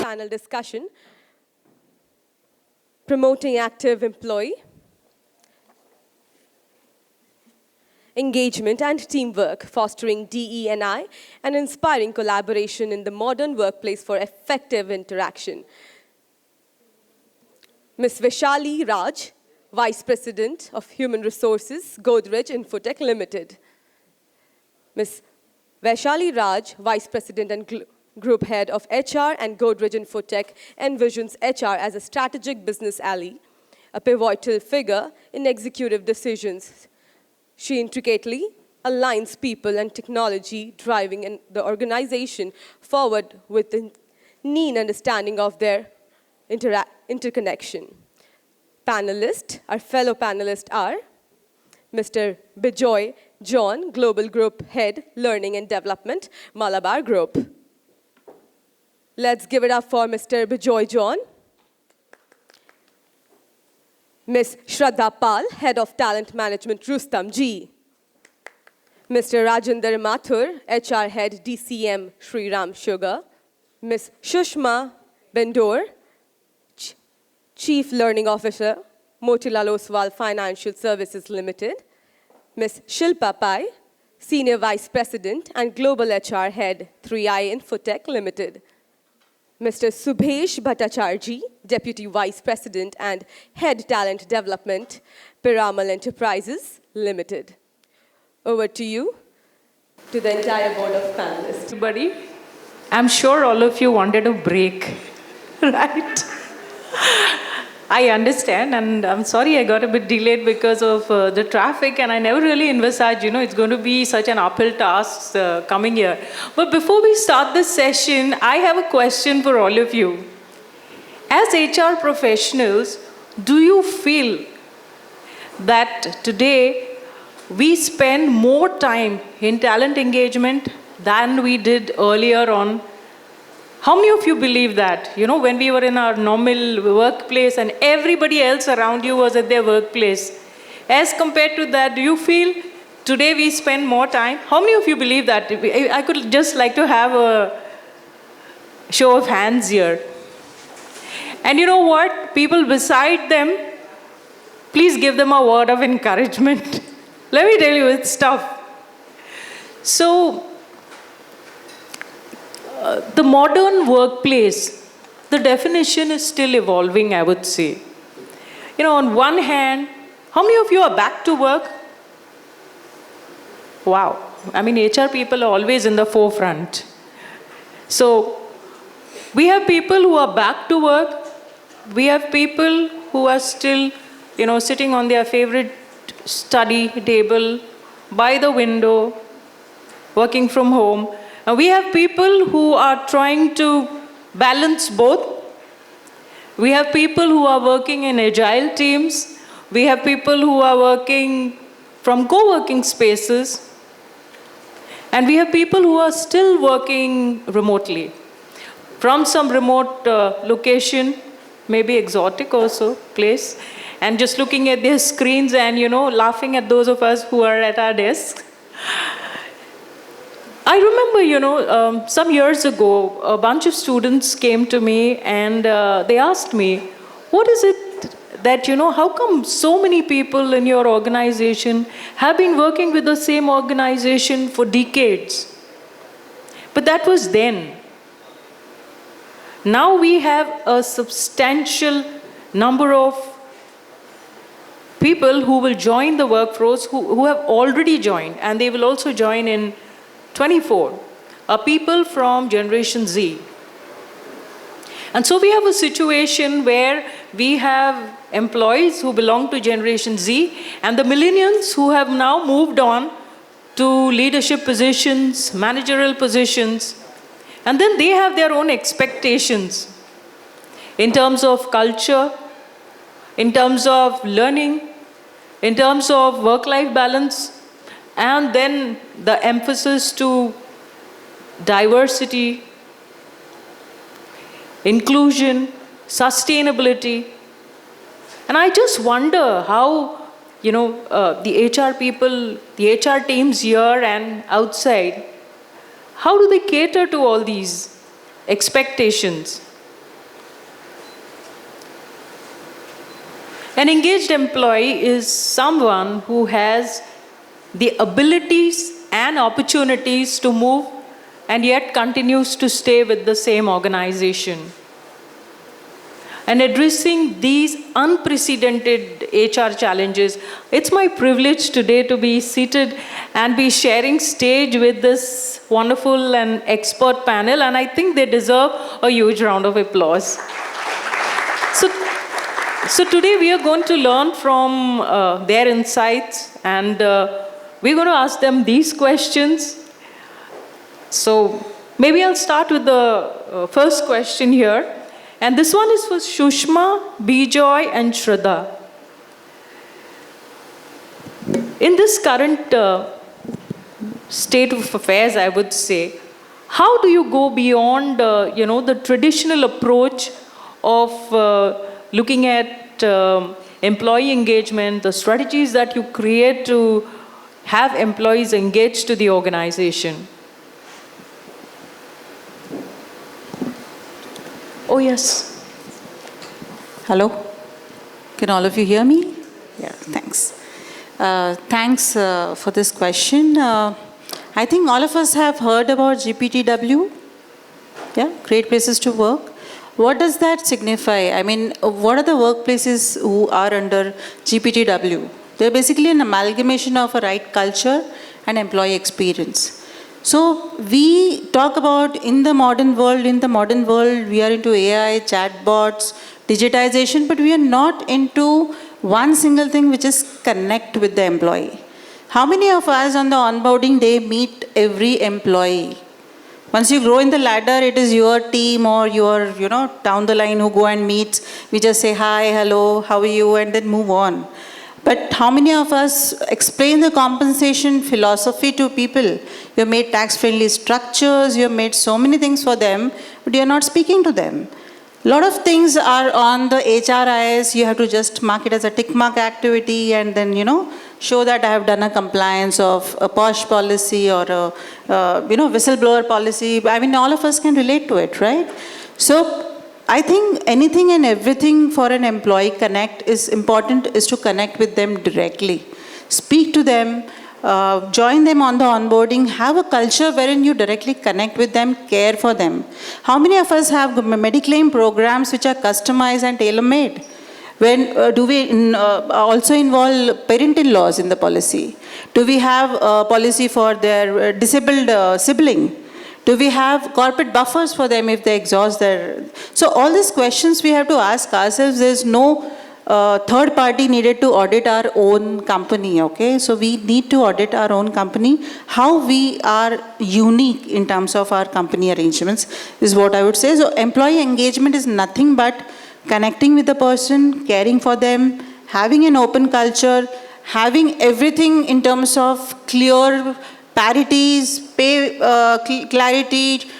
panel discussion, promoting active employee engagement and teamwork, fostering DE&I, and inspiring collaboration in the modern workplace for effective interaction. Ms. Vaishali Raj, Vice President of Human Resources, Godrej Infotech Limited. Ms. Vaishali Raj, Vice President and Group Head of HR and Godrej Infotech, envisions HR as a strategic business ally, a pivotal figure in executive decisions. She intricately aligns people and technology, driving the organization forward with a keen understanding of their interconnection. Panelists, our fellow panelists are Mr. Bejoy John, Global Group Head, Learning and Development, Malabar Group. Let's give it up for Mr. Bejoy John. Ms. Shraddha Pal, Head of Talent Management, Rustomjee. Mr. Rajinder Matharu, HR Head, DCM, Shriram Sugar. Ms. Sushma Bendore, Chief Learning Officer, Motilal Oswal Financial Services Limited. Ms. Shilpa Pai, Senior Vice President and Global HR Head, 3i Infotech Limited. Mr. Subesh Bhattacharjee, Deputy Vice President and Head Talent Development, Piramal Enterprises Limited. Over to you, to the entire board of panelists. Everybody, I'm sure all of you wanted a break, right? I understand, and I'm sorry I got a bit delayed because of the traffic, and I never really envisaged, it's going to be such an uphill task coming here. But before we start this session, I have a question for all of you. As HR professionals, do you feel that today we spend more time in talent engagement than we did earlier on? How many of you believe that? When we were in our normal workplace and everybody else around you was at their workplace. As compared to that, do you feel today we spend more time? How many of you believe that? I could just like to have a show of hands here. And you know what? People beside them, please give them a word of encouragement. Let me tell you, it's tough. So, the modern workplace, the definition is still evolving, I would say. On one hand, how many of you are back to work? Wow. HR people are always in the forefront. So, we have people who are back to work. We have people who are still, sitting on their favorite study table, by the window, working from home. We have people who are trying to balance both. We have people who are working in agile teams. We have people who are working from co-working spaces. And we have people who are still working remotely. From some remote location, maybe exotic also, place, and just looking at their screens and, laughing at those of us who are at our desks. I remember, some years ago, a bunch of students came to me and they asked me, what is it that, how come so many people in your organization have been working with the same organization for decades? But that was then. Now we have a substantial number of people who will join the workforce, who have already joined, and they will also join in 24 are people from Generation Z. And so we have a situation where we have employees who belong to Generation Z and the millennials who have now moved on to leadership positions, managerial positions, and then they have their own expectations in terms of culture, in terms of learning, in terms of work-life balance, and then the emphasis to diversity, inclusion, sustainability. And I just wonder how, the HR people, the HR teams here and outside, how do they cater to all these expectations? An engaged employee is someone who has the abilities and opportunities to move and yet continues to stay with the same organization. And addressing these unprecedented HR challenges, it's my privilege today to be seated and be sharing stage with this wonderful and expert panel, and I think they deserve a huge round of applause. So today we are going to learn from their insights, and we're going to ask them these questions. So maybe I'll start with the first question here. And this one is for Sushma, Bejoy, and Shraddha. In this current state of affairs, I would say, how do you go beyond, the traditional approach of looking at employee engagement, the strategies that you create to have employees engaged to the organization? Oh, yes. Hello? Can all of you hear me? Yeah, thanks. Thanks for this question. I think all of us have heard about GPTW. Yeah, Great Places to Work. What does that signify? I mean, what are the workplaces who are under GPTW? They're basically an amalgamation of a right culture and employee experience. So we talk about in the modern world, we are into AI, chatbots, digitization, but we are not into one single thing, which is connect with the employee. How many of us on the onboarding day meet every employee? Once you grow in the ladder, it is your team or your, down the line who go and meet. We just say, hi, hello, how are you, and then move on. But how many of us explain the compensation philosophy to people? You have made tax-friendly structures, you have made so many things for them, but you are not speaking to them. A lot of things are on the HRIS, you have to just mark it as a tick mark activity and then, show that I have done a compliance of a POSH policy or a, whistleblower policy. I mean, all of us can relate to it, right? So I think anything and everything for an employee is to connect with them directly. Speak to them, join them on the onboarding, have a culture wherein you directly connect with them, care for them. How many of us have Mediclaim programs which are customized and tailor-made? When do we also involve parent-in-laws in the policy? Do we have a policy for their disabled sibling? Do we have corporate buffers for them if they exhaust their... So all these questions we have to ask ourselves. There's no third party needed to audit our own company, okay? So we need to audit our own company. How we are unique in terms of our company arrangements is what I would say. So employee engagement is nothing but connecting with the person, caring for them, having an open culture, having everything in terms of clear parities, pay clarity,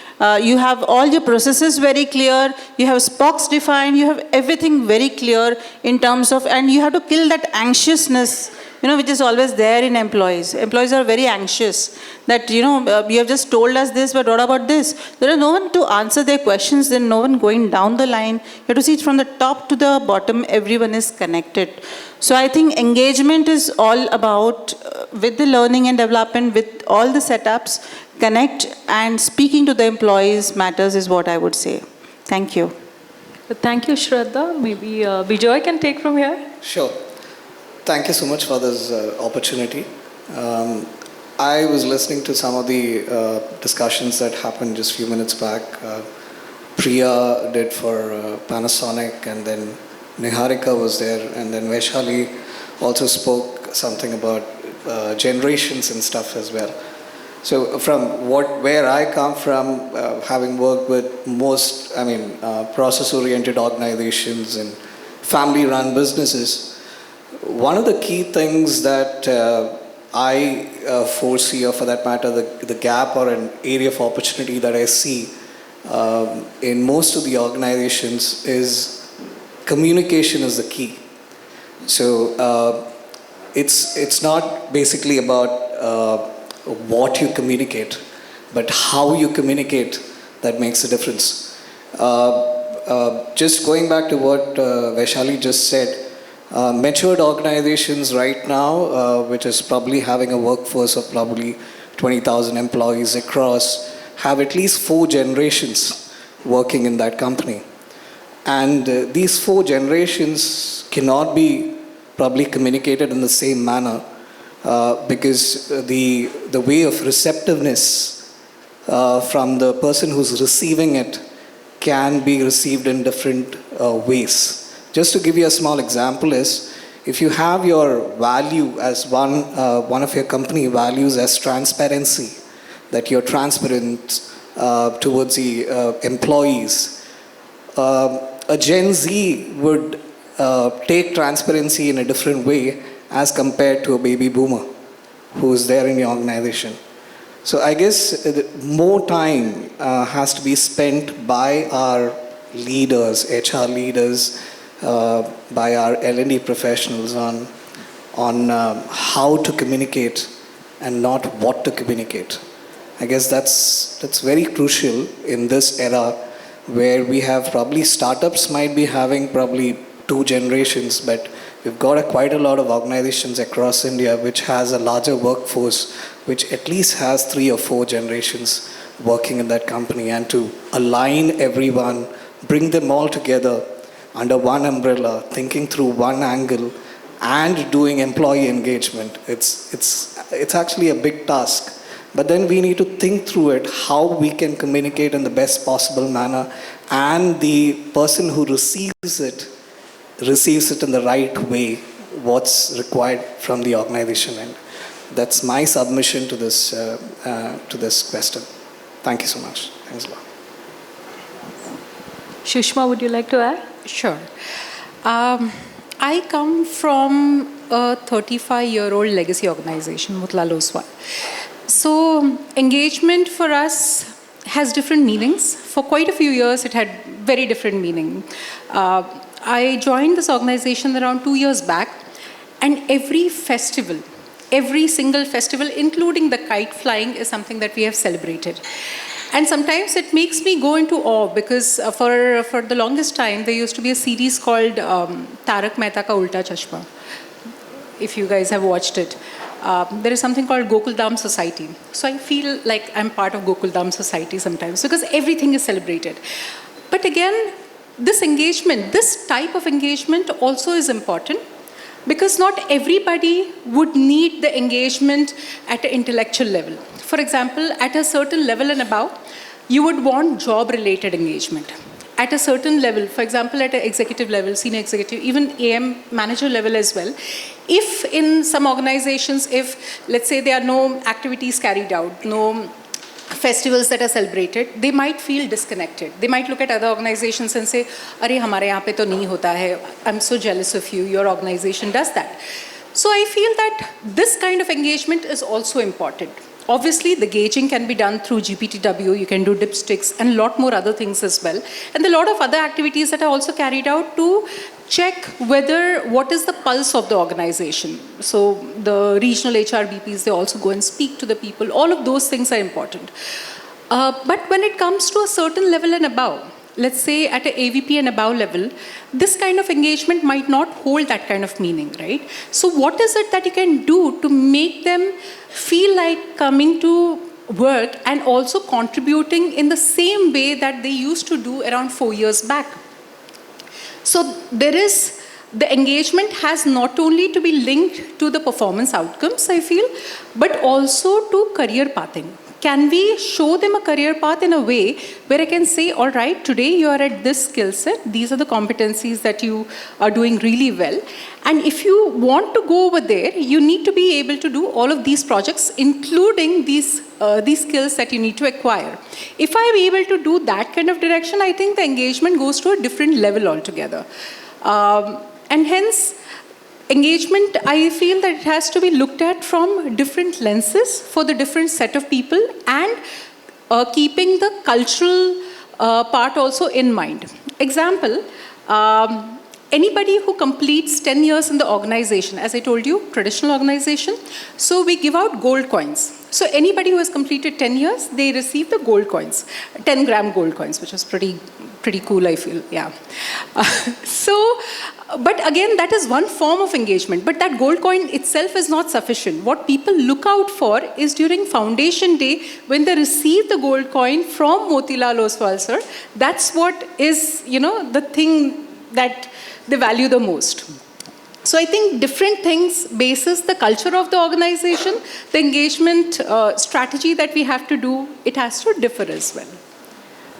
you have all your processes very clear, you have spokes defined, you have everything very clear in terms of, and you have to kill that anxiousness, which is always there in employees. Employees are very anxious that, you have just told us this, but what about this? There is no one to answer their questions, there's no one going down the line. You have to see it from the top to the bottom, everyone is connected. So I think engagement is all about, with the learning and development, with all the setups, connect and speaking to the employees matters is what I would say. Thank you. Thank you, Shraddha. Maybe Bejoy can take from here. Sure. Thank you so much for this opportunity. I was listening to some of the discussions that happened just a few minutes back. Priya did for Panasonic, and then Niharika was there, and then Vaishali also spoke something about generations and stuff as well. So from where I come from, having worked with most, process-oriented organizations and family-run businesses, one of the key things that I foresee, or for that matter, the gap or an area of opportunity that I see in most of the organizations is communication is the key. So it's not basically about what you communicate, but how you communicate that makes a difference. Just going back to what Vaishali just said, Matured organizations right now, which is probably having a workforce of probably 20,000 employees across, have at least 4 generations working in that company. And these 4 generations cannot be probably communicated in the same manner because the way of receptiveness from the person who's receiving it can be received in different ways. Just to give you a small example is, if you have your value as one of your company values as transparency, that you're transparent towards the employees, a Gen Z would take transparency in a different way as compared to a baby boomer who is there in the organization. So I guess more time has to be spent by our leaders, HR leaders, by our L&D professionals on how to communicate and not what to communicate. I guess that's very crucial in this era where we have probably startups might be having probably 2 generations, but we've got quite a lot of organizations across India which has a larger workforce, which at least has 3 or 4 generations working in that company, and to align everyone, bring them all together under one umbrella, thinking through one angle, and doing employee engagement. It's actually a big task. But then we need to think through it, how we can communicate in the best possible manner, and the person who receives it in the right way, what's required from the organization. And that's my submission to this question. Thank you so much. Thanks a lot. Sushma, would you like to add? Sure. I come from a 35-year-old legacy organization, Motilal Oswal. So engagement for us has different meanings. For quite a few years, it had very different meaning. I joined this organization around 2 years back, and every single festival, including the kite flying, is something that we have celebrated. And sometimes it makes me go into awe because for the longest time, there used to be a series called Tarak Mehta Ka Ulta Chashma, if you guys have watched it. There is something called Gokuldham Society. So I feel like I'm part of Gokuldham Society sometimes because everything is celebrated. But again, this engagement, this type of engagement also is important because not everybody would need the engagement at an intellectual level. For example, at a certain level and above, you would want job-related engagement. At a certain level, for example, at an executive level, senior executive, even AM manager level as well, if in some organizations, if let's say there are no activities carried out, no festivals that are celebrated, they might feel disconnected. They might look at other organizations and say, "Arey, hamare yahan pe to nahi hota hai. I'm so jealous of you. Your organization does that." So I feel that this kind of engagement is also important. Obviously, the gauging can be done through GPTW. You can do dipsticks and a lot more other things as well. And a lot of other activities that are also carried out to check what is the pulse of the organization. So the regional HRBPs, they also go and speak to the people. All of those things are important. But when it comes to a certain level and above, let's say at an AVP and above level, this kind of engagement might not hold that kind of meaning, right? So what is it that you can do to make them feel like coming to work and also contributing in the same way that they used to do around 4 years back? So the engagement has not only to be linked to the performance outcomes, I feel, but also to career pathing. Can we show them a career path in a way where I can say, all right, today you are at this skill set, these are the competencies that you are doing really well. And if you want to go over there, you need to be able to do all of these projects, including these skills that you need to acquire. If I am able to do that kind of direction, I think the engagement goes to a different level altogether. And hence, engagement, I feel that it has to be looked at from different lenses for the different set of people and keeping the cultural part also in mind. Example, anybody who completes 10 years in the organization, as I told you, traditional organization, so we give out gold coins. So anybody who has completed 10 years, they receive the gold coins, 10-gram gold coins, which is pretty cool, I feel, yeah. So But again, that is one form of engagement. But that gold coin itself is not sufficient. What people look out for is during Foundation Day, when they receive the gold coin from Motilal Oswal, sir, that's what is, the thing that they value the most. So I think different things basis the culture of the organization, the engagement strategy that we have to do, it has to differ as well.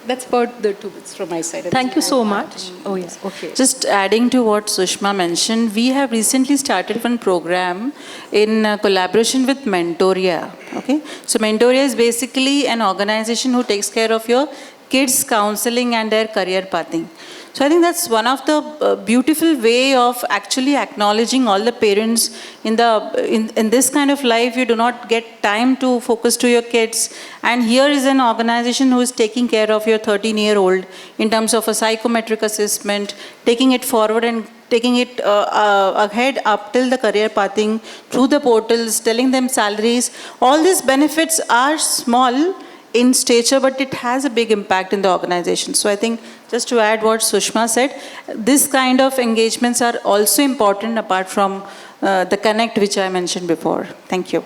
That's about the 2 bits from my side. Thank you so much. Oh, yes. Okay. Just adding to what Sushma mentioned, we have recently started one program in collaboration with Mentoria. Okay, so Mentoria is basically an organization who takes care of your kids' counseling and their career pathing. So I think that's one of the beautiful way of actually acknowledging all the parents in this kind of life. You do not get time to focus to your kids, and here is an organization who is taking care of your 13-year-old in terms of a psychometric assessment, taking it forward and taking it ahead up till the career pathing through the portals, telling them salaries. All these benefits are small in stature, but it has a big impact in the organization. So I think, just to add what Sushma said, this kind of engagements are also important apart from the connect which I mentioned before. Thank you.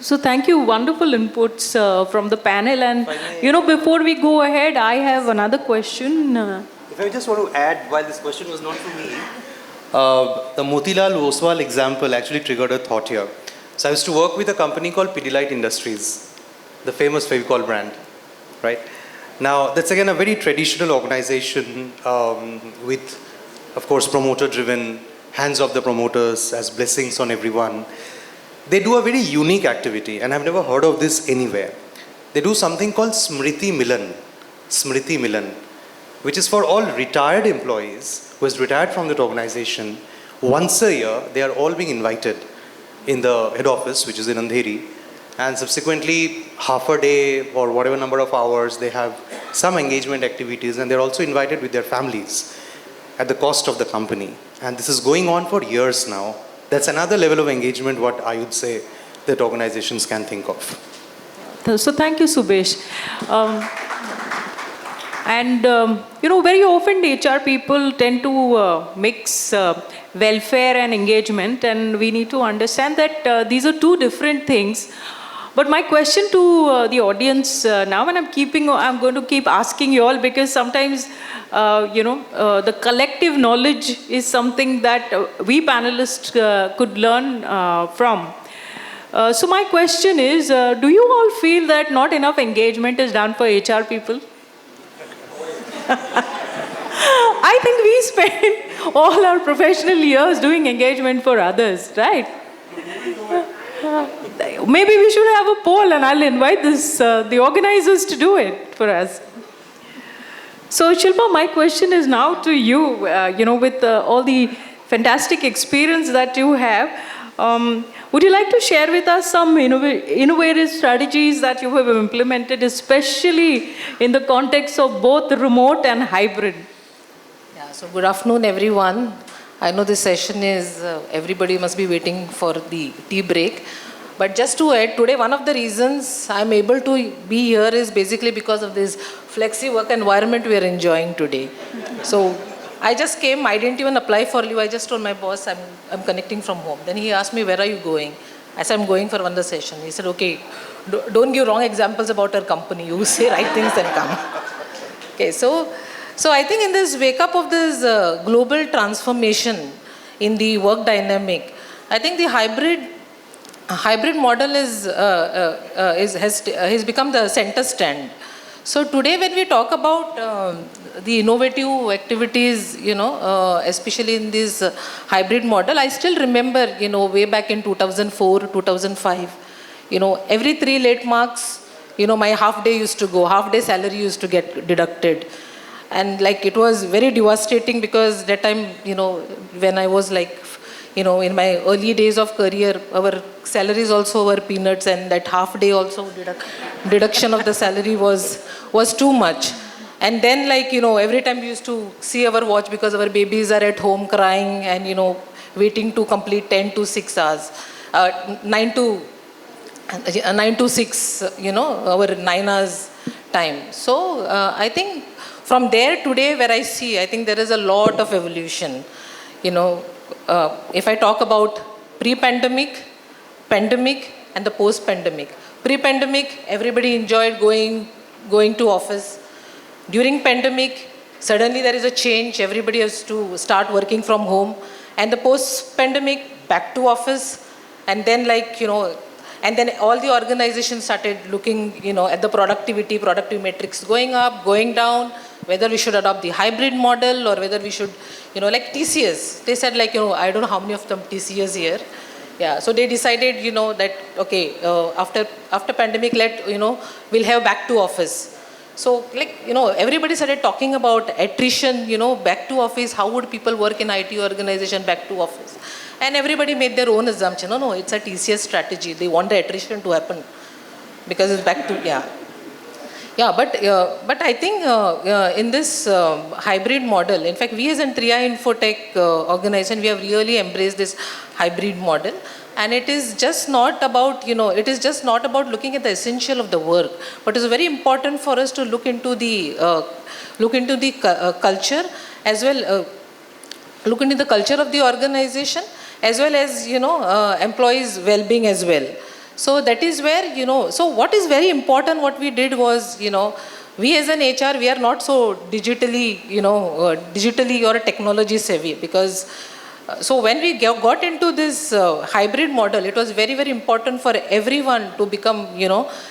So thank you, wonderful inputs from the panel. And before we go ahead, I have another question. If I just want to add, while this question was not for me, the Motilal Oswal example actually triggered a thought here. So I used to work with a company called Pidilite Industries, the famous Fevicol brand, right? Now, that's again a very traditional organization with, of course, promoter-driven, hands of the promoters as blessings on everyone. They do a very unique activity, and I've never heard of this anywhere. They do something called Smriti Milan, which is for all retired employees who has retired from that organization. Once a year, they are all being invited in the head office, which is in Andheri, and subsequently half a day or whatever number of hours, they have some engagement activities, and they're also invited with their families at the cost of the company. And this is going on for years now. That's another level of engagement what I would say that organizations can think of. So thank you, Subesh. Very often HR people tend to mix welfare and engagement, and we need to understand that these are two different things. But my question to the audience now, and I'm going to keep asking you all, because sometimes, the collective knowledge is something that we panelists could learn from. So my question is, do you all feel that not enough engagement is done for HR people? I think we spend all our professional years doing engagement for others, right? Maybe we should have a poll, and I'll invite the organizers to do it for us. So Shilpa, my question is now to you, with all the fantastic experience that you have, would you like to share with us some innovative strategies that you have implemented, especially in the context of both remote and hybrid? Yeah, so good afternoon, everyone. I know this session is, everybody must be waiting for the tea break. But just to add, today one of the reasons I'm able to be here is basically because of this flexi work environment we are enjoying today. So I just came, I didn't even apply for leave. I just told my boss I'm connecting from home. Then he asked me, where are you going? I said, I'm going for one session. He said, okay, don't give wrong examples about our company. You say right things and come. Okay, so I think in this wake up of this global transformation in the work dynamic, I think the hybrid model has become the center stand. So today when we talk about the innovative activities, especially in this hybrid model, I still remember, way back in 2004, 2005, every 3 late marks, my half day salary used to get deducted. And it was very devastating, because that time, when I was in my early days of career, our salaries also were peanuts, and that half day also deduction of the salary was too much. And then every time we used to see our watch, because our babies are at home crying and waiting to complete 10 to 6 hours, 9 to 6, our 9 hours time. So I think from there today where I see, I think there is a lot of evolution. if I talk about pre-pandemic, pandemic, and the post-pandemic. Pre-pandemic, everybody enjoyed going to office. During pandemic, suddenly there is a change. Everybody has to start working from home. And the post-pandemic, back to office. And then and then all the organizations started looking, at the productive metrics going up, going down, whether we should adopt the hybrid model or whether we should, like TCS. They said I don't know how many of them TCS here. Yeah, so they decided, that, okay, after pandemic, we'll have back to office. So everybody started talking about attrition, back to office, how would people work in IT organization back to office? And everybody made their own assumption. No, it's a TCS strategy. They want the attrition to happen because it's back to, but I think in this hybrid model, in fact, we as an Triya Infotech organization, we have really embraced this hybrid model. And it is just not about, looking at the essential of the work, but it's very important for us to look into the culture as well, look into the culture of the organization as well as, employees' well-being as well. So that is where, so what is very important, what we did was, we as an HR, we are not so digitally or technology savvy because, so when we got into this hybrid model, it was very, very important for everyone to become,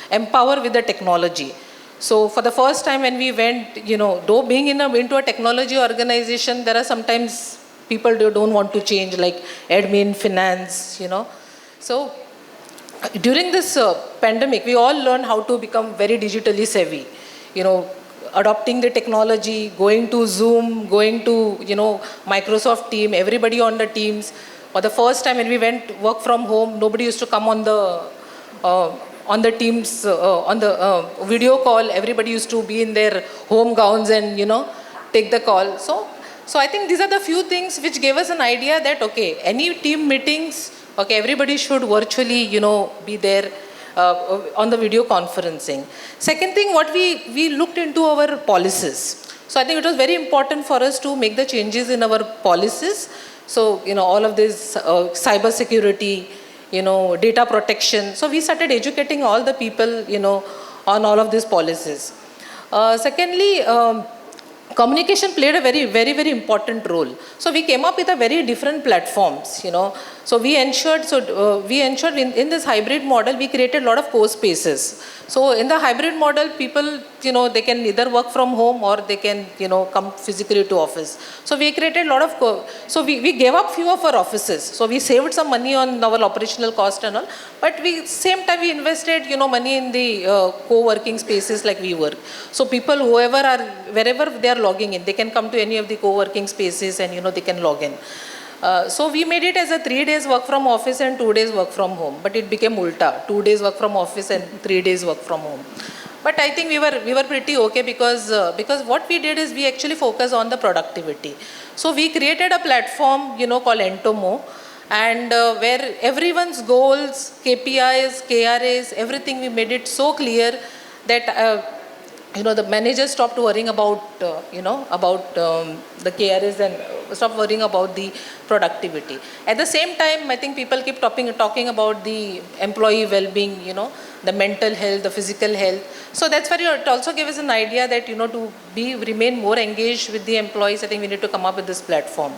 empowered with the technology. So for the first time when we went, though being into a technology organization, there are sometimes people don't want to change, like admin, finance, So during this pandemic, we all learned how to become very digitally savvy, adopting the technology, going to Zoom, going to, Microsoft Teams, everybody on the Teams. For the first time when we went work from home, nobody used to come on the Teams, on the video call. Everybody used to be in their home gowns and, take the call. So I think these are the few things which gave us an idea that, okay, any team meetings, okay, everybody should virtually, be there on the video conferencing. Second thing, what we looked into our policies. So I think it was very important for us to make the changes in our policies. So, all of this cyber security, data protection. So we started educating all the people, on all of these policies. Secondly, communication played a very, very, very important role. So we came up with a very different platforms, So we ensured, in this hybrid model, we created a lot of co-spaces. So in the hybrid model, people, they can either work from home or they can, come physically to office. So we created a lot of, so we gave up few of our offices. So we saved some money on our operational cost and all, but same time we invested, money in the co-working spaces like we work. So people, wherever they are logging in, they can come to any of the co-working spaces and, they can log in. So we made it as a 3 days work from office and 2 days work from home, but it became ulta, 2 days work from office and 3 days work from home. But I think we were pretty okay because what we did is we actually focused on the productivity. So we created a platform, called Entomo, and where everyone's goals, KPIs, KRAs, everything, we made it so clear that the managers stopped worrying about, the KRAs and stopped worrying about the productivity. At the same time, I think people keep talking about the employee well-being, the mental health, the physical health. So that's where it also gave us an idea that, to remain more engaged with the employees, I think we need to come up with this platform.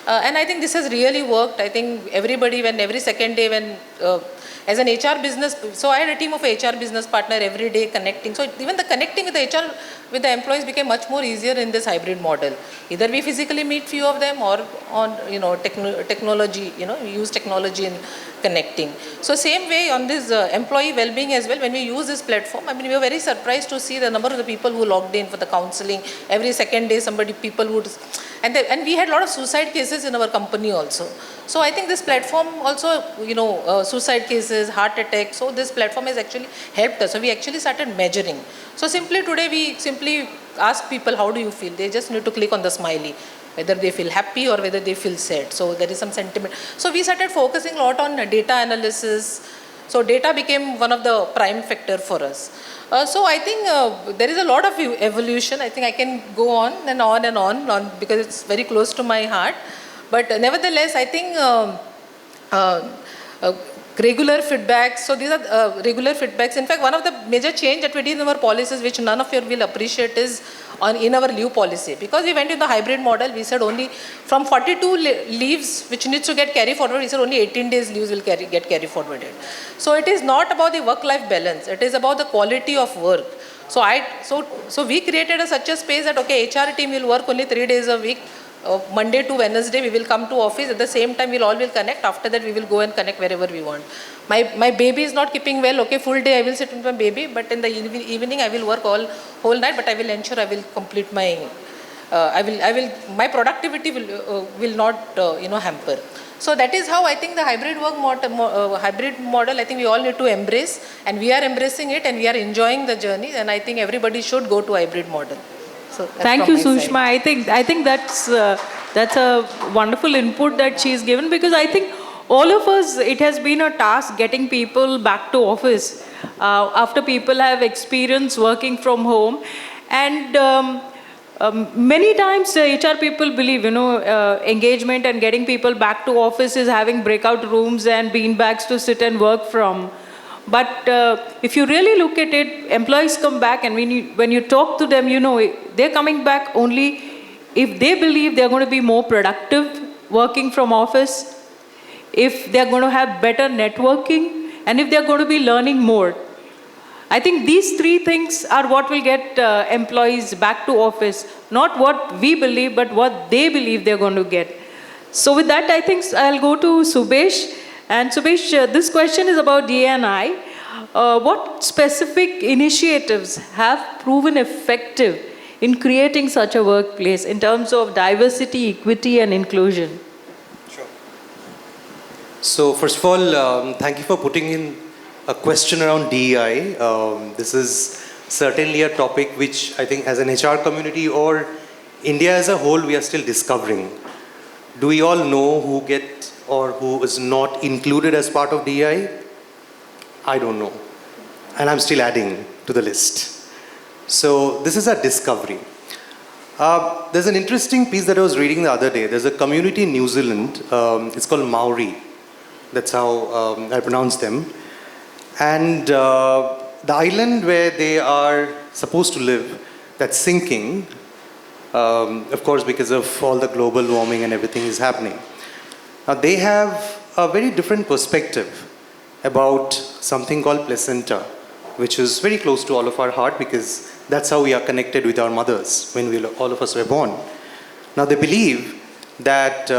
And I think this has really worked. I think every second day as an HR business, so I had a team of HR business partner every day connecting. So even the connecting with the HR, with the employees became much more easier in this hybrid model. Either we physically meet few of them or on, technology, we use technology in connecting. So same way on this employee well-being as well, when we use this platform, we were very surprised to see the number of the people who logged in for the counseling. Every second day people would, and we had a lot of suicide cases in our company also. So I think this platform also, suicide cases, heart attacks, so this platform has actually helped us. So we actually started measuring. So today we simply ask people, how do you feel? They just need to click on the smiley, whether they feel happy or whether they feel sad. So there is some sentiment. So we started focusing a lot on data analysis. So data became one of the prime factor for us. So I think there is a lot of evolution. I think I can go on and on because it's very close to my heart. But nevertheless, I think regular feedbacks. So these are regular feedbacks. In fact, one of the major change that we did in our policies, which none of you will appreciate, is in our leave policy. Because we went in the hybrid model, we said only from 42 leaves which needs to get carry forward, we said only 18 days leaves will get carry forwarded. So it is not about the work-life balance. It is about the quality of work. So we created such a space that, okay, HR team will work only 3 days a week. Monday to Wednesday we will come to office. At the same time we'll all will connect. After that we will go and connect wherever we want. My baby is not keeping well. Okay, full day I will sit with my baby, but in the evening I will work whole night. But I will ensure I will complete my. My productivity will not hamper. So that is how I think the hybrid model I think we all need to embrace, and we are embracing it, and we are enjoying the journey, and I think everybody should go to hybrid model. So thank you, Sushma. I think that's a wonderful input that she's given, because I think all of us, it has been a task getting people back to office after people have experience working from home. And many times HR people believe, engagement and getting people back to office is having breakout rooms and beanbags to sit and work from. But if you really look at it, employees come back, and when you talk to them, they're coming back only if they believe they're going to be more productive working from office, if they're going to have better networking, and if they're going to be learning more. I think these three things are what will get employees back to office, not what we believe, but what they believe they're going to get. So with that, I think I'll go to Subesh. And Subesh, this question is about DE&I. What specific initiatives have proven effective in creating such a workplace in terms of diversity, equity, and inclusion? Sure. So first of all, thank you for putting in a question around DEI. This is certainly a topic which I think as an HR community or India as a whole, we are still discovering. Do we all know who or who is not included as part of DEI? I don't know. And I'm still adding to the list. So this is a discovery. There's an interesting piece that I was reading the other day. There's a community in New Zealand. It's called Maori. That's how I pronounce them. And the island where they are supposed to live, that's sinking, of course, because of all the global warming and everything is happening. Now, they have a very different perspective about something called placenta, which is very close to all of our heart, because that's how we are connected with our mothers when all of us were born. Now, they believe that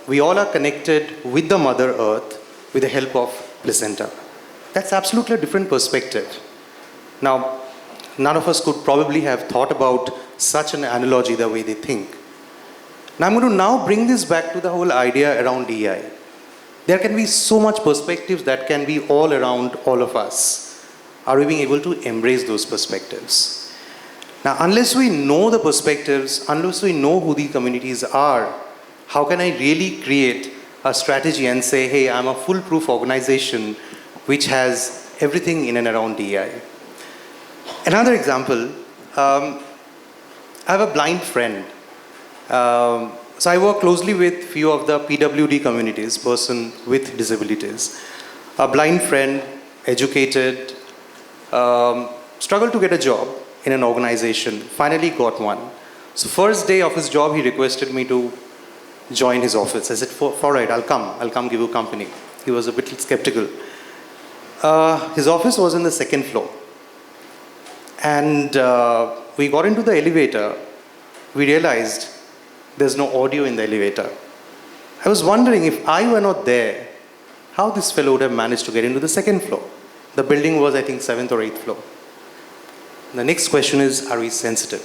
we all are connected with the Mother Earth with the help of placenta. That's absolutely a different perspective. Now, none of us could probably have thought about such an analogy the way they think. Now, I'm going to bring this back to the whole idea around DEI. There can be so much perspectives that can be all around all of us. Are we being able to embrace those perspectives? Now, unless we know the perspectives, unless we know who the communities are, how can I really create a strategy and say, hey, I'm a foolproof organization which has everything in and around DEI? Another example, I have a blind friend. So I work closely with few of the PWD communities, person with disabilities. A blind friend, educated, struggled to get a job in an organization, finally got one. So first day of his job, he requested me to join his office. I said, all right, I'll come give you company. He was a bit skeptical. His office was in the second floor. And we got into the elevator. We realized there's no audio in the elevator. I was wondering, if I were not there, how this fellow would have managed to get into the second floor. The building was, I think, 7th or 8th floor. The next question is, are we sensitive?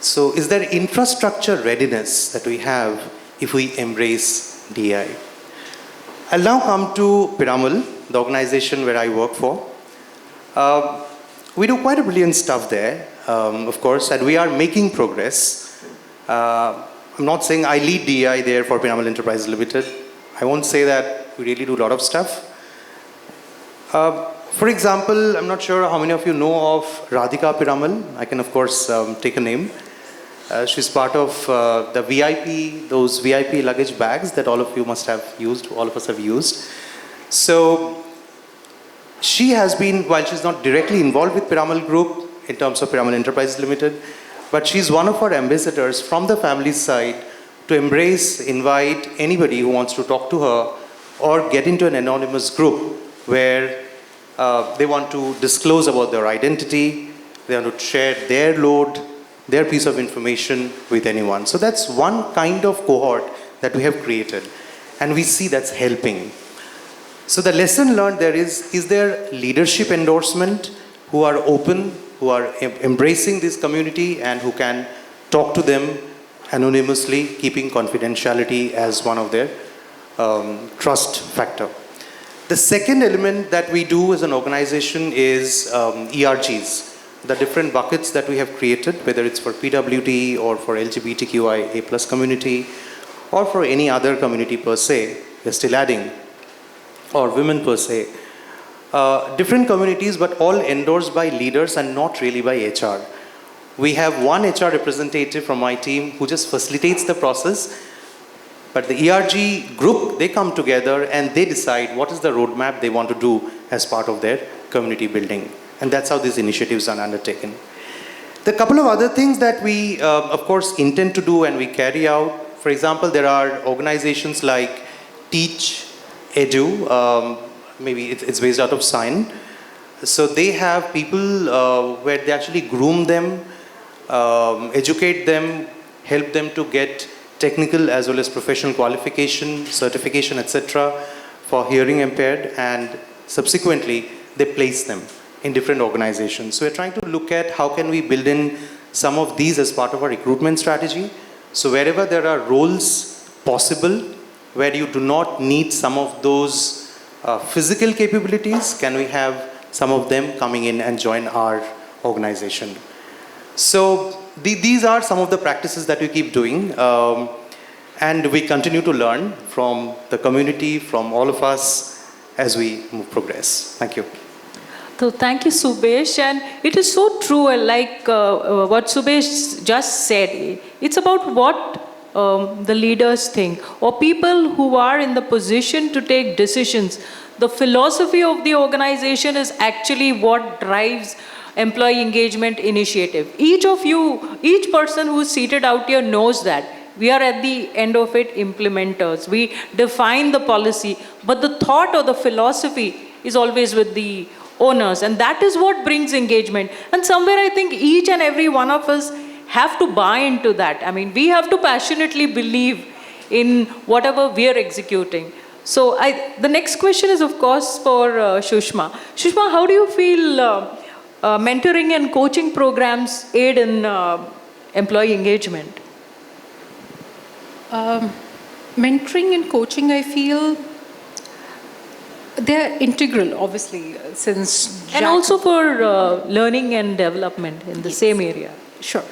So is there infrastructure readiness that we have if we embrace DEI? I'll now come to Piramal, the organization where I work for. We do quite a brilliant stuff there, of course, and we are making progress. I'm not saying I lead DEI there for Piramal Enterprises Limited. I won't say that we really do a lot of stuff. For example, I'm not sure how many of you know of Radhika Piramal. I can, of course, take a name. She's part of the VIP, those VIP luggage bags that all of you must have used, all of us have used. So she has been, while she's not directly involved with Piramal Group in terms of Piramal Enterprises Limited, but she's one of our ambassadors from the family side to embrace, invite anybody who wants to talk to her or get into an anonymous group where they want to disclose about their identity, they want to share their load, their piece of information with anyone. So that's one kind of cohort that we have created, and we see that's helping. So the lesson learned there is there leadership endorsement who are open, who are embracing this community and who can talk to them anonymously, keeping confidentiality as one of their trust factor. The second element that we do as an organization is ERGs, the different buckets that we have created, whether it's for PWD or for LGBTQIA+ community or for any other community per se, we're still adding, or women per se. Different communities, but all endorsed by leaders and not really by HR. We have one HR representative from my team who just facilitates the process, but the ERG group, they come together and they decide what is the roadmap they want to do as part of their community building. And that's how these initiatives are undertaken. The couple of other things that we, of course, intend to do and we carry out, for example, there are organizations like Teach Edu, maybe it's based out of Sign. So they have people where they actually groom them, educate them, help them to get technical as well as professional qualification, certification, etc. for hearing impaired, and subsequently they place them in different organizations. So we're trying to look at how can we build in some of these as part of our recruitment strategy. So wherever there are roles possible, where you do not need some of those physical capabilities, can we have some of them coming in and join our organization? So these are some of the practices that we keep doing, and we continue to learn from the community, from all of us as we progress. Thank you. So thank you, Subesh. And it is so true, like what Subesh just said. It's about what the leaders think, or people who are in the position to take decisions. The philosophy of the organization is actually what drives employee engagement initiative. Each of you, each person who's seated out here knows that. We are at the end of it implementers. We define the policy, but the thought or the philosophy is always with the owners, and that is what brings engagement. And somewhere I think each and every one of us have to buy into that. I mean, we have to passionately believe in whatever we are executing. So the next question is, of course, for Sushma. Sushma, how do you feel mentoring and coaching programs aid in employee engagement? Mentoring and coaching, I feel, they're integral, obviously, since And also for learning and development in the same area. Sure.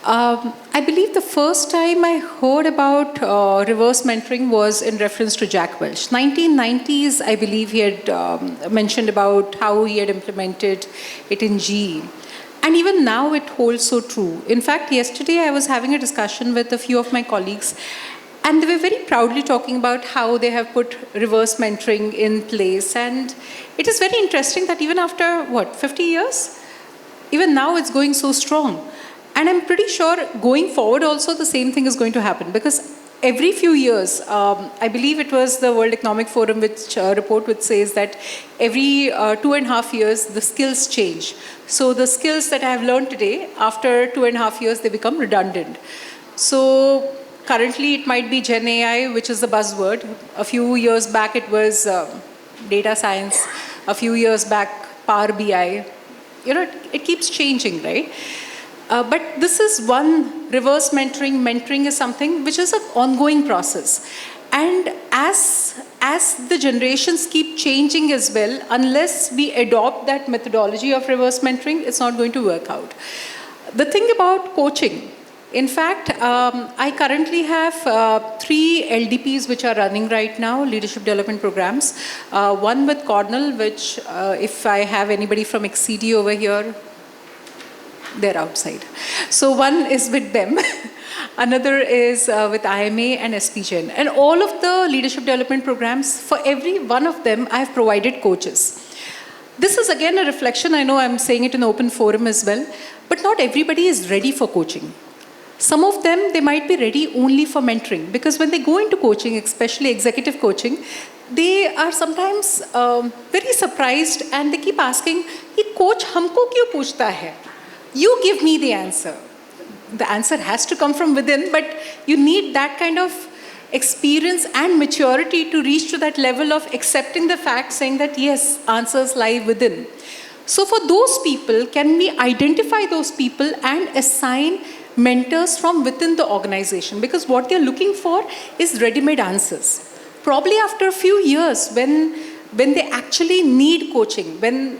I believe the first time I heard about reverse mentoring was in reference to Jack Welch. 1990s, I believe he had mentioned about how he had implemented it in GE. And even now it holds so true. In fact, yesterday I was having a discussion with a few of my colleagues, and they were very proudly talking about how they have put reverse mentoring in place. And it is very interesting that even after, 50 years? Even now it's going so strong. And I'm pretty sure going forward also the same thing is going to happen, because every few years, I believe it was the World Economic Forum report which says that every 2.5 years the skills change. So the skills that I have learned today, after 2.5 years they become redundant. So currently it might be Gen AI, which is the buzzword. A few years back it was data science. A few years back, Power BI. You know, it keeps changing, right? But this is one reverse mentoring. Mentoring is something which is an ongoing process. And as the generations keep changing as well, unless we adopt that methodology of reverse mentoring, it's not going to work out. The thing about coaching, in fact, I currently have 3 LDPs which are running right now, leadership development programs. One with Cornell, which if I have anybody from XCD over here, they're outside. So one is with them, another is with IMA and SPGen. And all of the leadership development programs, for every one of them, I have provided coaches. This is again a reflection, I know I'm saying it in open forum as well, but not everybody is ready for coaching. Some of them, they might be ready only for mentoring, because when they go into coaching, especially executive coaching, they are sometimes very surprised and they keep asking, "Ye coach humko kyun puchta hai? You give me the answer." The answer has to come from within, but you need that kind of experience and maturity to reach to that level of accepting the fact, saying that yes, answers lie within. So for those people, can we identify those people and assign mentors from within the organization? Because what they're looking for is ready-made answers. Probably after a few years, when they actually need coaching, when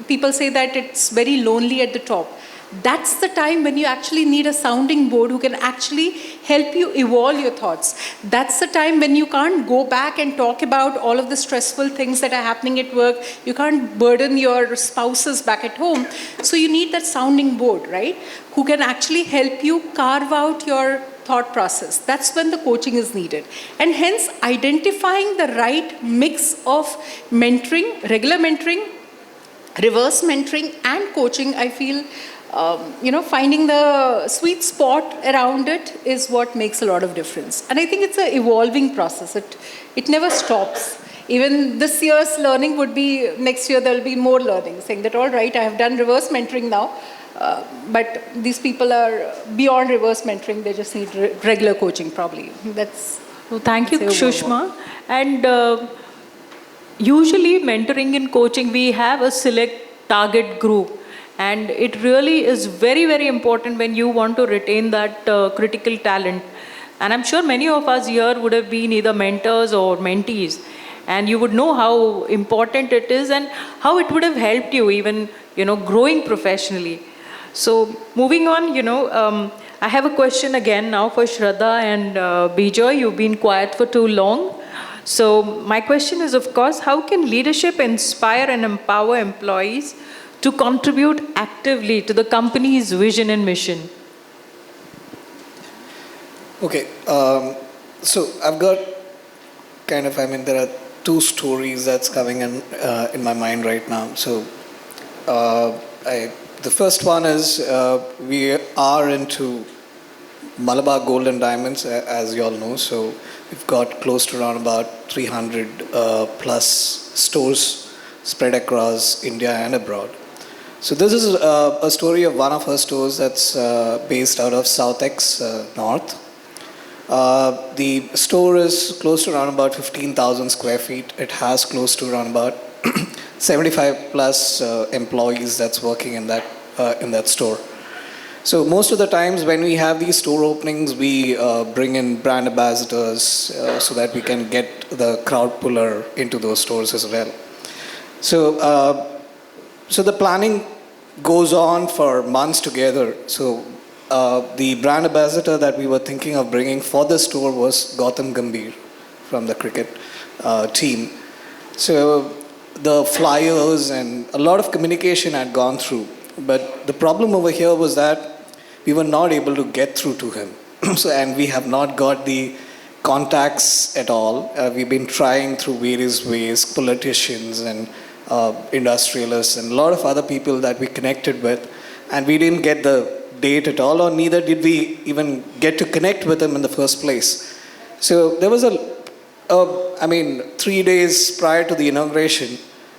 people say that it's very lonely at the top, that's the time when you actually need a sounding board who can actually help you evolve your thoughts. That's the time when you can't go back and talk about all of the stressful things that are happening at work. You can't burden your spouses back at home. So you need that sounding board, right? Who can actually help you carve out your thought process. That's when the coaching is needed. And hence, identifying the right mix of mentoring, regular mentoring, reverse mentoring, and coaching, I feel finding the sweet spot around it is what makes a lot of difference. And I think it's an evolving process. It never stops. Even this year's learning would be, next year there will be more learning, saying that, all right, I have done reverse mentoring now, but these people are beyond reverse mentoring, they just need regular coaching probably. Thank you, Sushma. And usually mentoring and coaching, we have a select target group. And it really is very, very important when you want to retain that critical talent. And I'm sure many of us here would have been either mentors or mentees. And you would know how important it is and how it would have helped you even, growing professionally. So moving on, I have a question again now for Shraddha and Bejoy. You've been quiet for too long. So my question is, of course, how can leadership inspire and empower employees to contribute actively to the company's vision and mission? Okay, so I've got there are two stories that's coming in my mind right now. So the first one is we are into Malabar Gold and Diamonds, as you all know. So we've got close to around about 300 plus stores spread across India and abroad. So this is a story of one of her stores that's based out of Southex North. The store is close to around about 15,000 square feet. It has close to around about 75 plus employees that's working in that store. So most of the times when we have these store openings, we bring in brand ambassadors so that we can get the crowd puller into those stores as well. So the planning goes on for months together. So the brand ambassador that we were thinking of bringing for the store was Gautam Gambhir from the cricket team. So the flyers and a lot of communication had gone through. But the problem over here was that we were not able to get through to him. And we have not got the contacts at all. We've been trying through various ways, politicians and industrialists and a lot of other people that we connected with, and we didn't get the date at all, or neither did we even get to connect with them in the first place. So there was 3 days prior to the inauguration,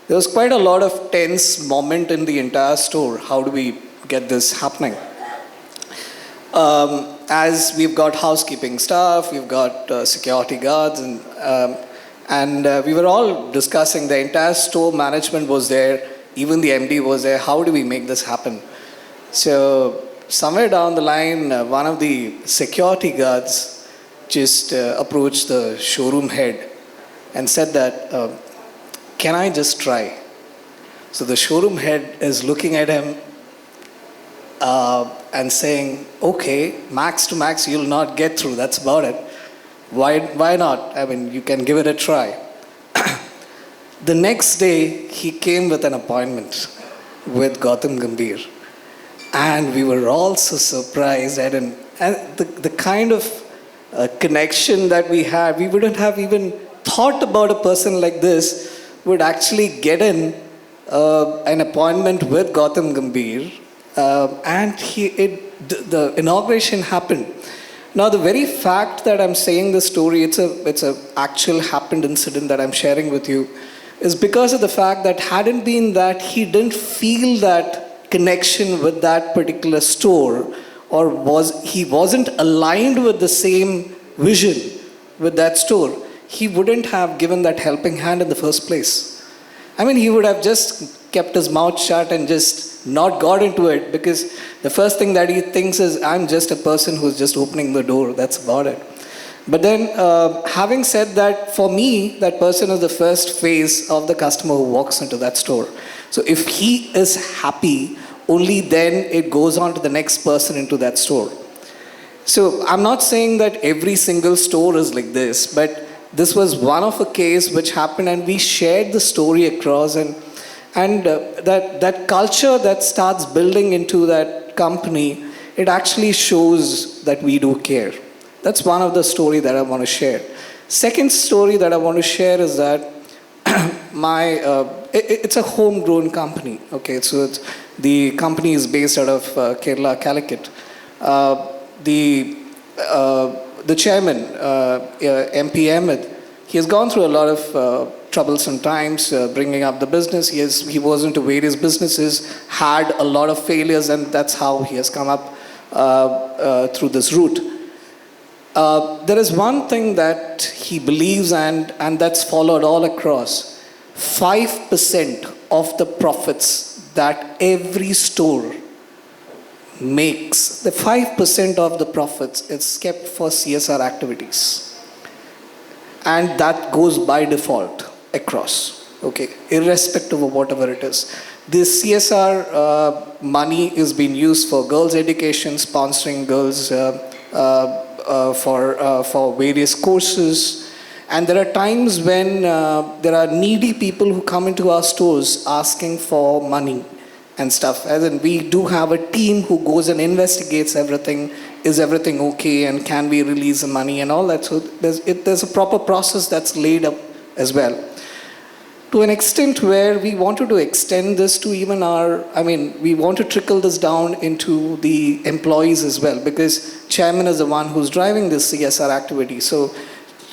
there was quite a lot of tense moment in the entire store. How do we get this happening? As we've got housekeeping staff, we've got security guards, and we were all discussing, the entire store management was there, even the MD was there, how do we make this happen? So somewhere down the line, one of the security guards just approached the showroom head and said that, can I just try? So the showroom head is looking at him and saying, okay, max to max, you'll not get through, that's about it. Why not? I mean, you can give it a try. The next day, he came with an appointment with Gautam Gambhir. And we were all so surprised. And the kind of connection that we had, we wouldn't have even thought about a person like this would actually get an appointment with Gautam Gambhir. And the inauguration happened. Now, the very fact that I'm saying this story, it's a actual happened incident that I'm sharing with you, is because of the fact that hadn't been that he didn't feel that connection with that particular store, or he wasn't aligned with the same vision with that store, he wouldn't have given that helping hand in the first place. I mean, he would have just kept his mouth shut and just not got into it, because the first thing that he thinks is, I'm just a person who's just opening the door, that's about it. But then, having said that, for me, that person is the first phase of the customer who walks into that store. So if he is happy, only then it goes on to the next person into that store. So I'm not saying that every single store is like this, but this was one of a case which happened, and we shared the story across, and that culture that starts building into that company, it actually shows that we do care. That's one of the story that I want to share. Second story that I want to share is that it's a homegrown company. Okay, so the company is based out of Kerala, Calicut. The chairman, MP Ahmed, he has gone through a lot of troublesome times bringing up the business. He was into various businesses, had a lot of failures, and that's how he has come up through this route. There is one thing that he believes, and that's followed all across. 5% of the profits that every store makes, the 5% of the profits is kept for CSR activities. And that goes by default across, okay, irrespective of whatever it is. This CSR money is being used for girls' education, sponsoring girls for various courses. And there are times when there are needy people who come into our stores asking for money and stuff. As in, we do have a team who goes and investigates everything. Is everything okay, and can we release the money and all that? So there's a proper process that's laid up as well. To an extent where we wanted to extend this to even we want to trickle this down into the employees as well, because chairman is the one who's driving this CSR activity. So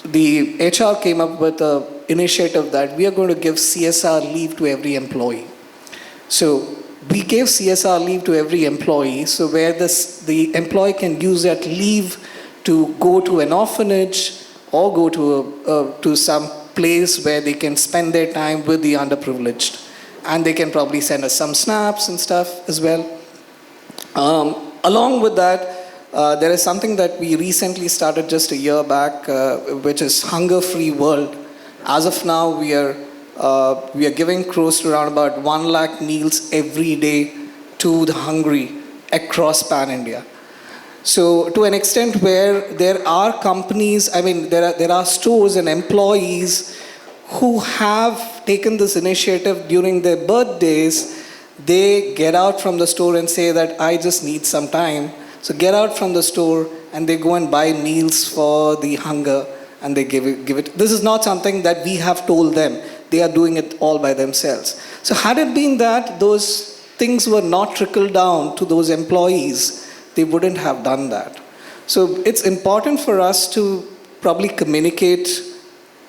the HR came up with an initiative that we are going to give CSR leave to every employee. So we gave CSR leave to every employee, so where the employee can use that leave to go to an orphanage or go to some place where they can spend their time with the underprivileged. And they can probably send us some snaps and stuff as well. Along with that, there is something that we recently started just a year back, which is Hunger-Free World. As of now, we are giving close to around about 1 lakh meals every day to the hungry across Pan-India. So to an extent where there are companies, there are stores and employees who have taken this initiative during their birthdays. They get out from the store and say that I just need some time. So get out from the store and they go and buy meals for the hunger and they give it. This is not something that we have told them. They are doing it all by themselves. So had it been that those things were not trickled down to those employees, they wouldn't have done that. So it's important for us to probably communicate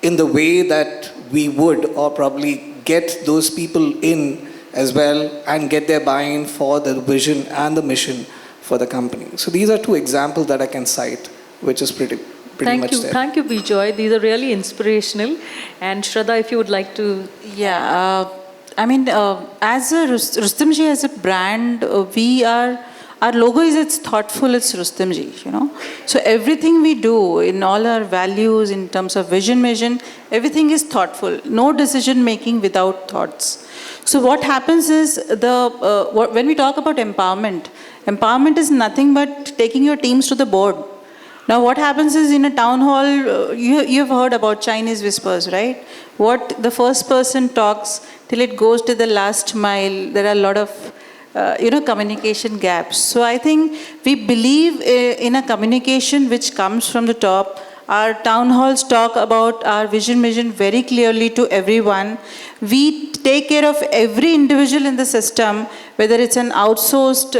in the way that we would, or probably get those people in as well and get their buy-in for the vision and the mission for the company. So these are two examples that I can cite, which is pretty much there. Thank you, Bejoy. These are really inspirational. And Shraddha, if you would like to... Yeah, as a Rustomjee, as a brand, our logo is, it's thoughtful, it's Rustomjee, So everything we do in all our values, in terms of vision, mission, everything is thoughtful. No decision making without thoughts. So what happens is, when we talk about empowerment is nothing but taking your teams to the board. Now what happens is, in a town hall, you've heard about Chinese whispers, right? What the first person talks till it goes to the last mile. There are a lot of communication gaps. So I think we believe in a communication which comes from the top. Our town halls talk about our vision very clearly to everyone. We take care of every individual in the system, whether it's an outsourced,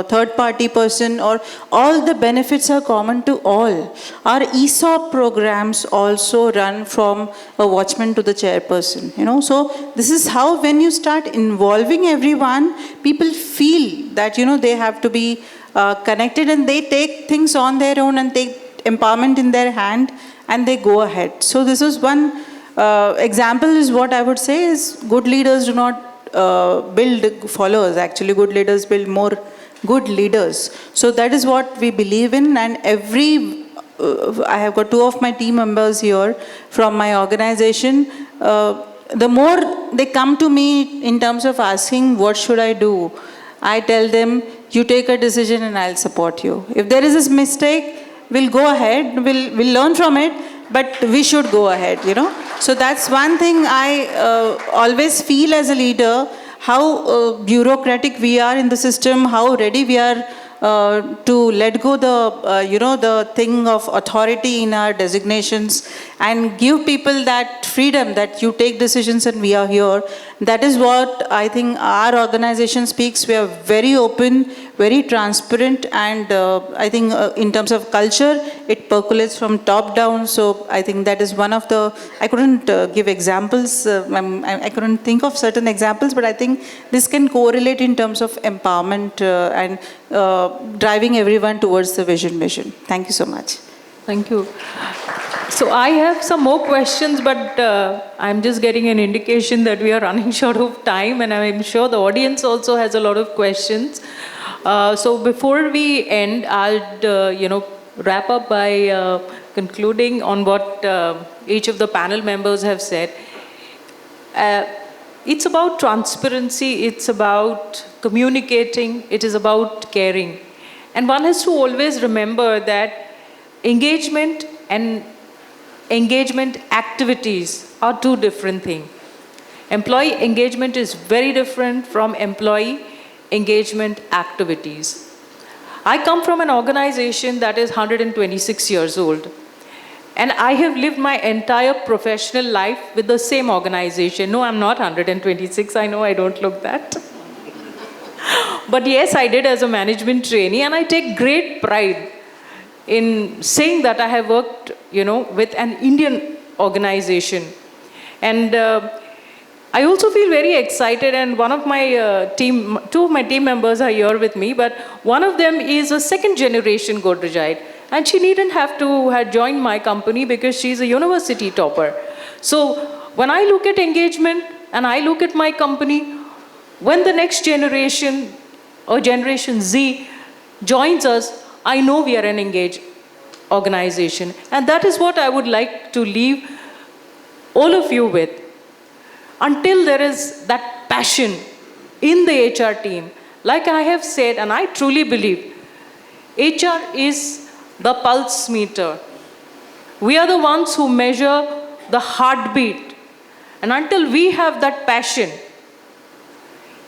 third-party person, or all the benefits are common to all. Our ESOP programs also run from a watchman to the chairperson. So this is how, when you start involving everyone, people feel that they have to be connected, and they take things on their own and take empowerment in their hand, and they go ahead. So this is one example, is what I would say is good leaders do not build followers. Actually, good leaders build more good leaders. So that is what we believe in. And I have got 2 of my team members here from my organization. The more they come to me in terms of asking, what should I do? I tell them, you take a decision and I'll support you. If there is a mistake, we'll go ahead, we'll learn from it, but we should go ahead, So that's one thing I always feel as a leader, how bureaucratic we are in the system, how ready we are to let go the thing of authority in our designations and give people that freedom that you take decisions and we are here. That is what I think our organization speaks. We are very open, very transparent, and I think in terms of culture, it percolates from top down. So I think that is one of the, I couldn't give examples, I couldn't think of certain examples, but I think this can correlate in terms of empowerment and driving everyone towards the vision mission. Thank you so much. Thank you. So I have some more questions, but I'm just getting an indication that we are running short of time, and I'm sure the audience also has a lot of questions. So before we end, I'll wrap up by concluding on what each of the panel members have said. It's about transparency, it's about communicating, it is about caring. And one has to always remember that engagement and engagement activities are 2 different things. Employee engagement is very different from employee engagement activities. I come from an organization that is 126 years old. And I have lived my entire professional life with the same organization. No, I'm not 126. I know I don't look that. But yes, I did as a management trainee, and I take great pride in saying that I have worked, with an Indian organization. And I also feel very excited, and one of my 2 of my team members are here with me, but one of them is a 2nd generation Godrejite. And she needn't have to have joined my company because she's a university topper. So when I look at engagement and I look at my company, when the next generation or Generation Z joins us, I know we are an engaged organization. And that is what I would like to leave all of you with. Until there is that passion in the HR team, like I have said, and I truly believe, HR is the pulse meter. We are the ones who measure the heartbeat. And until we have that passion,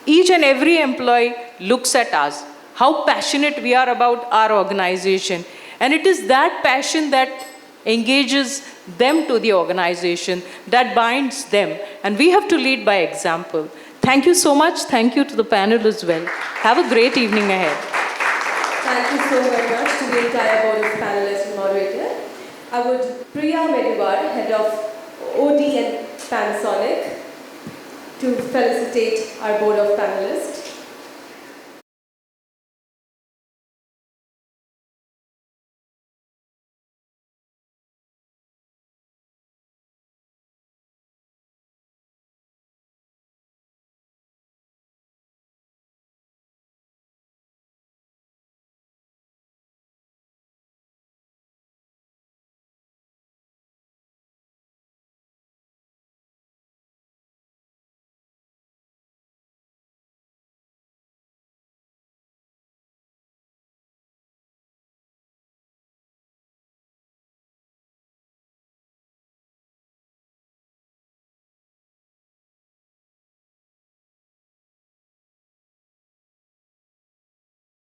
each and every employee looks at us, how passionate we are about our organization. And it is that passion that engages them to the organization, that binds them. And we have to lead by example. Thank you so much. Thank you to the panel as well. Have a great evening ahead. Thank you so very much to the entire board of panelists and moderator. I would Priya Medivar, head of OD and Panasonic, to felicitate our board of panelists.